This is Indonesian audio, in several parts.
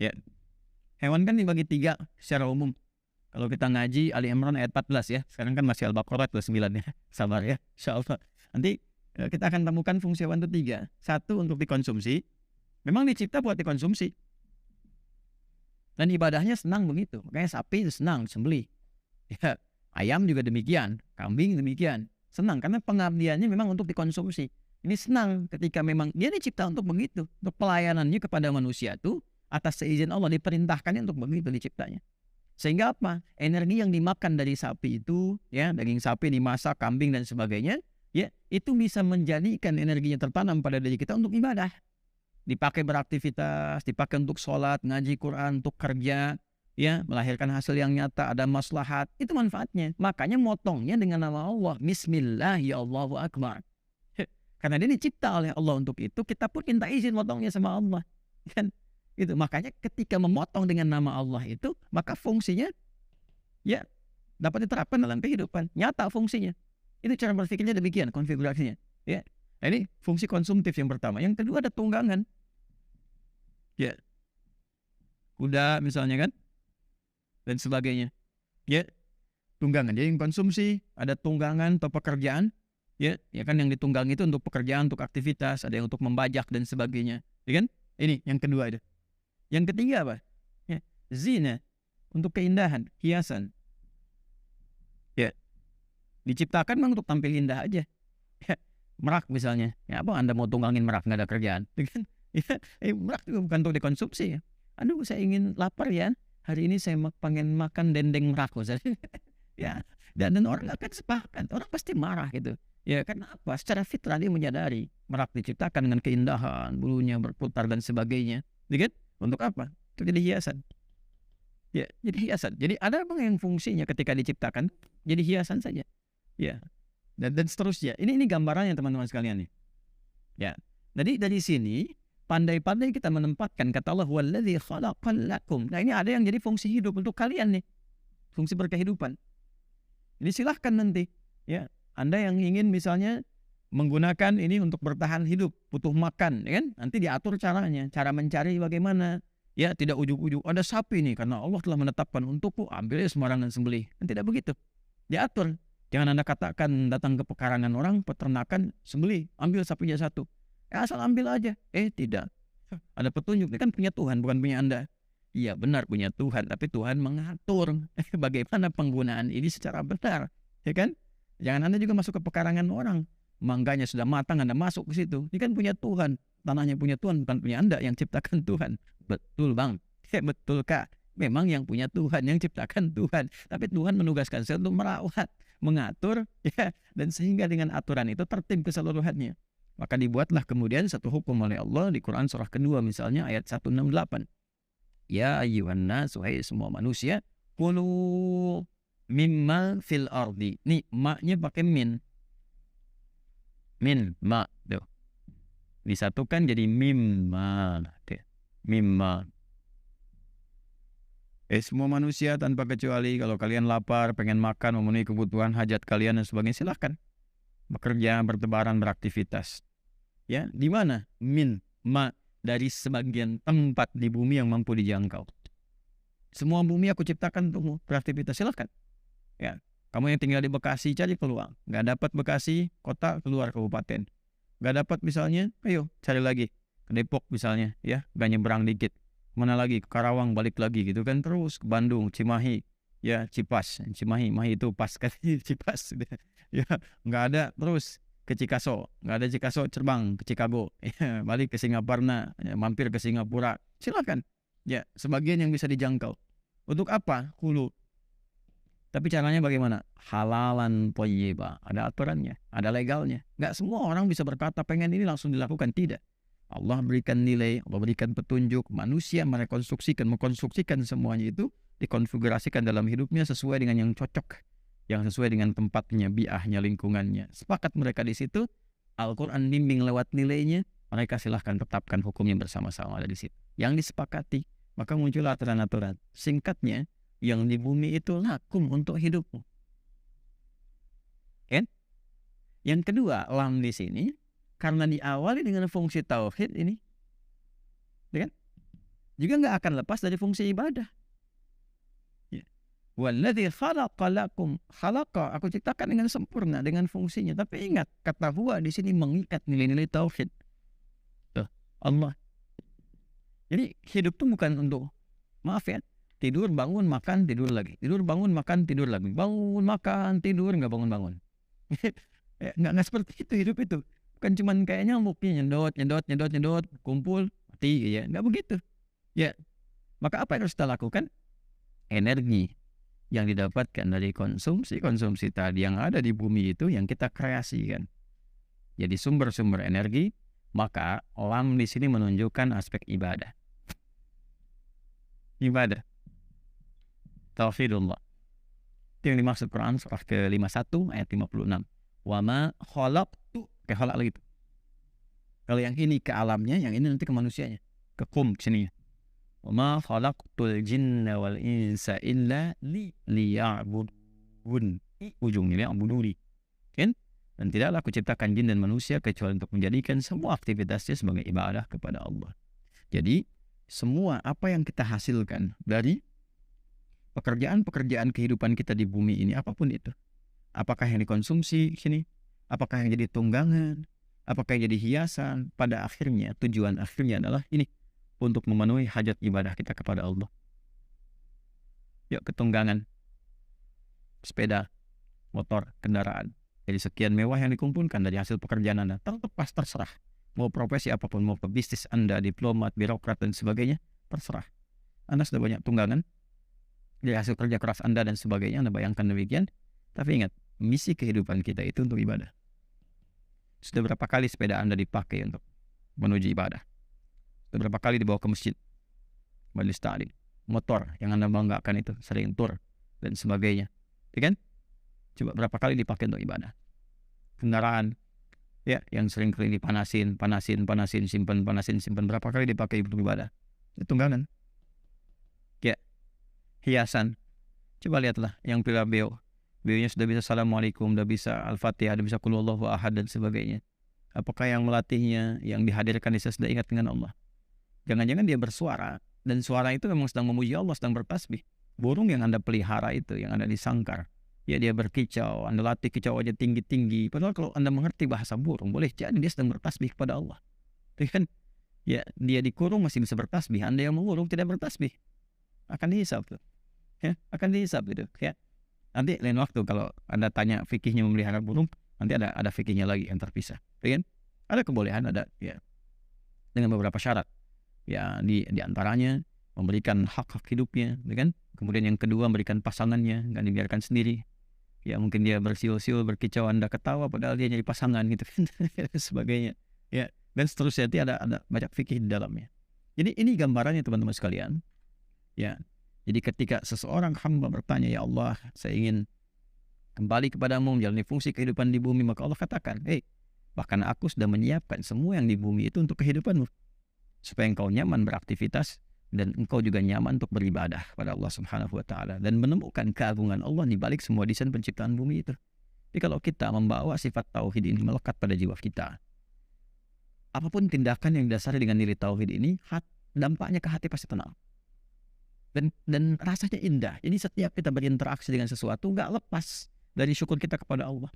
Ya, hewan kan dibagi tiga secara umum. Kalau kita ngaji Ali Imran ayat 14 ya. Sekarang kan masih Al-Baqarah 29 ya. Sabar ya, insyaallah. Nanti kita akan temukan fungsi hewan itu tiga. Satu, untuk dikonsumsi. Memang dicipta buat dikonsumsi. Dan ibadahnya senang begitu. Makanya sapi itu senang sembelih. Ya, ayam juga demikian, kambing demikian. Senang karena pengabdiannya memang untuk dikonsumsi. Ini senang ketika memang dia dicipta untuk begitu. Untuk pelayanannya kepada manusia itu atas seizin Allah diperintahkannya untuk begitu diciptanya. Sehingga apa? Energi yang dimakan dari sapi itu, ya, daging sapi dimasak, kambing dan sebagainya, ya, itu bisa menjadikan energinya tertanam pada diri kita untuk ibadah. Dipakai beraktivitas, dipakai untuk sholat, ngaji Quran, untuk kerja, ya, melahirkan hasil yang nyata, ada maslahat, itu manfaatnya. Makanya motongnya dengan nama Allah, Bismillah ya Allahu Akbar. Karena dia dicipta oleh Allah untuk itu, kita pun minta izin motongnya sama Allah. Kan? Itu makanya ketika memotong dengan nama Allah itu, maka fungsinya ya dapat diterapkan dalam kehidupan nyata fungsinya. Itu cara berpikirnya demikian konfigurasinya. Ya, nah, ini fungsi konsumtif yang pertama. Yang kedua ada tunggangan. Ya, kuda misalnya kan dan sebagainya. Ya, tunggangan. Jadi konsumsi ada tunggangan atau pekerjaan. Ya kan yang ditunggang itu untuk pekerjaan, untuk aktivitas, ada yang untuk membajak dan sebagainya. Ya kan? Ini yang kedua itu. Yang ketiga apa? Ya, zina, untuk keindahan, hiasan. Ya, diciptakan memang untuk tampil indah aja. Ya, merak misalnya. Ya, apa Anda mau tunggangin merak nggak ada kerjaan? Ya, kan? Ya, merak juga bukan untuk dikonsumsi. Ya. Aduh, saya ingin lapar ya. Hari ini saya pengen makan dendeng merak misalnya. Ya, dan orang akan sepakat. Orang pasti marah gitu. Ya, karena apa? Secara fitrah dia menyadari merak diciptakan dengan keindahan, bulunya berputar dan sebagainya. Ya, kan? Untuk apa? Itu jadi hiasan. Ya, jadi hiasan. Jadi ada bang yang fungsinya ketika diciptakan jadi hiasan saja. Ya, dan seterusnya. Ini gambarannya teman-teman sekalian nih. Ya. Jadi dari sini pandai-pandai kita menempatkan kata Allah wallazi khalaqal lakum. Nah, ini ada yang jadi fungsi hidup untuk kalian nih. Fungsi berkehidupan. Jadi silahkan nanti ya. Anda yang ingin misalnya menggunakan ini untuk bertahan hidup, butuh makan, ya kan? Nanti diatur caranya, cara mencari bagaimana. Ya, tidak ujuk-ujuk ada sapi nih karena Allah telah menetapkan untukku, ambilnya sembarangan sembelih. Dan tidak begitu. Diatur. Jangan Anda katakan datang ke pekarangan orang, peternakan, sembelih, ambil sapinya satu. Asal ambil aja. Tidak. Ada petunjuk, ini kan punya Tuhan, bukan punya Anda. Iya benar punya Tuhan, tapi Tuhan mengatur bagaimana penggunaan ini secara benar. Ya kan? Jangan Anda juga masuk ke pekarangan orang. Mangganya sudah matang, Anda masuk ke situ. Ini kan punya Tuhan. Tanahnya punya Tuhan, bukan punya Anda yang ciptakan Tuhan. Betul bang. Betul kak. Memang yang punya Tuhan, yang ciptakan Tuhan. Tapi Tuhan menugaskan saya untuk merawat, mengatur, ya, dan sehingga dengan aturan itu tertib keseluruhannya. Maka dibuatlah kemudian satu hukum oleh Allah di Quran surah kedua misalnya ayat 168. Ya ayyuhan nas, wahai semua manusia, kulu mimma fil ardi. Nih, maknya pakai min. Min, ma. Tuh. Disatukan jadi mimma. Mimma. Semua manusia tanpa kecuali kalau kalian lapar, pengen makan, memenuhi kebutuhan hajat kalian dan sebagainya, silahkan. Bekerja, bertebaran, beraktivitas. Ya, di mana? Min, ma, dari sebagian tempat di bumi yang mampu dijangkau. Semua bumi aku ciptakan untukmu, beraktivitas, silahkan. Ya, kamu yang tinggal di Bekasi cari peluang. Gak dapat Bekasi, kota, keluar kabupaten. Gak dapat misalnya, ayo cari lagi ke Depok misalnya, ya, gak nyebrang dikit. Mana lagi ke Karawang, balik lagi gitu kan, terus ke Bandung, Cimahi, ya, Cipas, Cimahi, Mahi itu pas kan Cipas, ya, nggak ada, terus ke Cikaso, nggak ada Cikaso, terbang ke Chicago, ya, balik ke Singapura, ya, mampir ke Singapura, silakan, ya, sebagian yang bisa dijangkau. Untuk apa? Hulu. Tapi caranya bagaimana? Halalan thayyibah. Ada aturannya, ada legalnya. Nggak semua orang bisa berkata pengen ini langsung dilakukan. Tidak. Allah berikan nilai, Allah berikan petunjuk. Manusia merekonstruksikan, mengkonstruksikan semuanya itu dikonfigurasikan dalam hidupnya sesuai dengan yang cocok, yang sesuai dengan tempatnya, biahnya, lingkungannya. Sepakat mereka di situ. Al-Quran bimbing lewat nilainya. Mereka silahkan tetapkan hukumnya bersama-sama ada di situ. Yang disepakati, maka muncul aturan-aturan. Singkatnya, yang di bumi itu lakum untuk hidupmu. Kan? Yang kedua, lam di sini karena diawali dengan fungsi tauhid ini, kan? juga nggak akan lepas dari fungsi ibadah. Ya. Walladzi khalaqa lakum, khalaqa, aku ciptakan dengan sempurna dengan fungsinya. Tapi ingat, kata huwa di sini mengikat nilai-nilai tauhid. Tuh, Allah. Jadi hidup itu bukan untuk, maaf ya, tidur, bangun, makan, tidur lagi. Tidur, bangun, makan, tidur lagi. Bangun, makan, tidur, nggak bangun-bangun. Nggak seperti itu hidup itu. Bukan cuman kayak nyamuk, nyedot, nyedot, nyedot, nyedot, kumpul, mati, ya. Nggak begitu. Ya, maka apa yang harus kita lakukan? Energi yang didapatkan dari konsumsi tadi yang ada di bumi itu yang kita kreasikan. Jadi sumber-sumber energi, maka lam di sini menunjukkan aspek ibadah. Ibadah. Tauhidullah. Itu yang dimaksud Quran surah ke-51 ayat 56. Wa ma khalaqtu, kayak khalaq lagi. Kalau yang ini ke alamnya, yang ini nanti ke manusianya. Ke sini. Wa ma khalaqtul jinna wal insa illa liya'budun. Ujungnya liya'buduni. Kan? Dan tidaklah aku ciptakan jin dan manusia kecuali untuk menjadikan semua aktivitasnya sebagai ibadah kepada Allah. Jadi, semua apa yang kita hasilkan dari pekerjaan-pekerjaan kehidupan kita di bumi ini, apapun itu. Apakah yang dikonsumsi sini? Apakah yang jadi tunggangan? Apakah yang jadi hiasan? Pada akhirnya, tujuan akhirnya adalah ini. Untuk memenuhi hajat ibadah kita kepada Allah. Yuk, ketunggangan, sepeda, motor, kendaraan. Jadi sekian mewah yang dikumpulkan dari hasil pekerjaan Anda. Terlepas, terserah. Mau profesi apapun, mau pebisnis Anda, diplomat, birokrat, dan sebagainya, terserah. Anda sudah banyak tunggangan dari hasil kerja keras Anda dan sebagainya. Anda bayangkan demikian. Tapi ingat, misi kehidupan kita itu untuk ibadah. Sudah berapa kali sepeda Anda dipakai untuk menuju ibadah? Sudah berapa kali dibawa ke masjid, majelis ta'lim? Motor yang Anda banggakan itu sering tur dan sebagainya, ya kan? Coba berapa kali dipakai untuk ibadah? Kendaraan, ya, yang sering kali dipanasin, simpan, berapa kali dipakai untuk ibadah? Itu tunggangan. Ya, hiasan. Coba lihatlah yang pila beliaunya sudah bisa assalamualaikum, sudah bisa al-fatihah, sudah bisa qul huwallahu ahad dan sebagainya. Apakah yang melatihnya, yang dihadirkan di sudah ingat dengan Allah? Jangan-jangan dia bersuara, dan suara itu memang sedang memuji Allah, sedang bertasbih. Burung yang Anda pelihara itu, yang Anda disangkar, ya dia berkicau, Anda latih kicau aja tinggi-tinggi. Padahal kalau Anda mengerti bahasa burung, boleh jadi dia sedang bertasbih kepada Allah. Kan? Ya, dia dikurung masih bisa bertasbih. Anda yang mengurung tidak bertasbih, akan dihisab tuh. Ya, akan dihisab gitu. Ya. Nanti lain waktu kalau Anda tanya fikihnya memelihara burung, nanti ada fikihnya lagi yang terpisah. Kan? Ada kebolehan, ada ya dengan beberapa syarat. Ya, di antaranya memberikan hak hidupnya, kan? Kemudian yang kedua memberikan pasangannya, nggak dibiarkan sendiri. Ya, mungkin dia bersiul-siul, berkicau, Anda ketawa padahal dia nyari pasangan gitu kan. Sebagainya. Ya, dan seterusnya. Nanti ada banyak fikih di dalamnya. Jadi ini gambarannya teman-teman sekalian. Ya. Jadi ketika seseorang hamba bertanya, ya Allah, saya ingin kembali kepadamu menjalani fungsi kehidupan di bumi, maka Allah katakan, bahkan aku sudah menyiapkan semua yang di bumi itu untuk kehidupanmu, supaya engkau nyaman beraktivitas dan engkau juga nyaman untuk beribadah pada Allah Subhanahu wa taala dan menemukan keagungan Allah di balik semua desain penciptaan bumi itu. Jadi kalau kita membawa sifat tauhid ini melekat pada jiwa kita, apapun tindakan yang didasari dengan nilai tauhid ini, dampaknya ke hati pasti tenang. Dan rasanya indah. Jadi setiap kita berinteraksi dengan sesuatu nggak lepas dari syukur kita kepada Allah.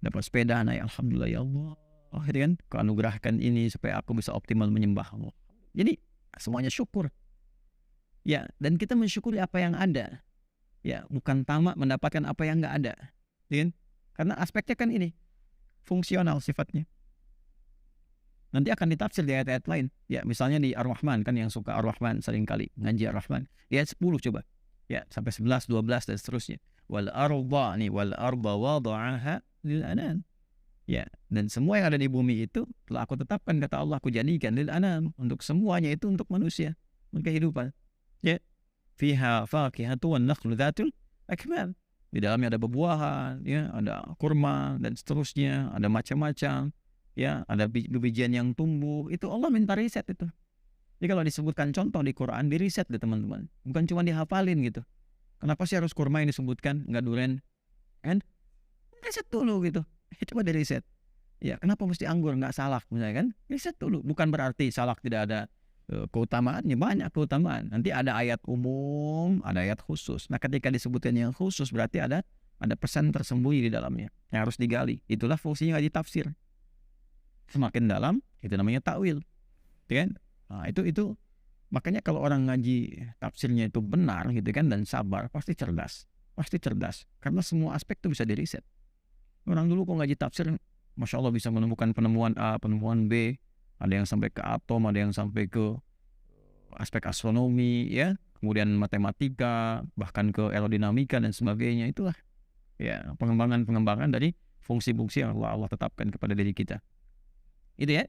Dapat sepeda, naik, alhamdulillah ya Allah. Gitu kan, kau anugerahkan ini supaya aku bisa optimal menyembahmu. Jadi semuanya syukur. Ya, dan kita mensyukuri apa yang ada. Ya, bukan tamak mendapatkan apa yang nggak ada. Ya kan? Karena aspeknya kan ini fungsional sifatnya. Nanti akan ditafsir di ayat-ayat lain. Ya, misalnya di Ar-Rahman, kan yang suka Ar-Rahman seringkali ngaji Ar-Rahman. Di ayat 10 coba. Ya, sampai 11, 12 dan seterusnya. Wal arda wada'aha lil anan. Ya, dan semua yang ada di bumi itu telah aku tetapkan, kata Allah, aku jadikan lil anam, untuk semuanya itu untuk manusia, untuk kehidupan. Ya, fiha faqihatu wan nakhlu dzatul akmal. Di dalamnya ada buah-buahan, ya, ada kurma dan seterusnya, ada macam-macam. Ya, ada bijian yang tumbuh. Itu Allah minta riset itu. Jadi kalau disebutkan contoh di Quran, di riset deh teman-teman. Bukan cuma dihafalin gitu. Kenapa sih harus kurma yang disebutkan, nggak durian? Kan? Riset dulu gitu. Coba di riset. Ya, kenapa mesti anggur, nggak salak misalnya kan? Riset dulu. Bukan berarti salak tidak ada keutamaannya banyak keutamaan. Nanti ada ayat umum, ada ayat khusus. Nah, ketika disebutkan yang khusus berarti ada pesan tersembunyi di dalamnya yang harus digali. Itulah fungsinya ngaji tafsir. Semakin dalam itu namanya takwil, kan? Nah, itu makanya kalau orang ngaji tafsirnya itu benar gitu kan dan sabar, pasti cerdas. Pasti cerdas karena semua aspek itu bisa diriset. Orang dulu kok ngaji tafsir, Masya Allah bisa menemukan penemuan A, penemuan B, ada yang sampai ke atom, ada yang sampai ke aspek astronomi, ya, kemudian matematika, bahkan ke aerodinamika dan sebagainya. Itulah ya pengembangan dari fungsi-fungsi yang Allah tetapkan kepada diri kita. Itu ya.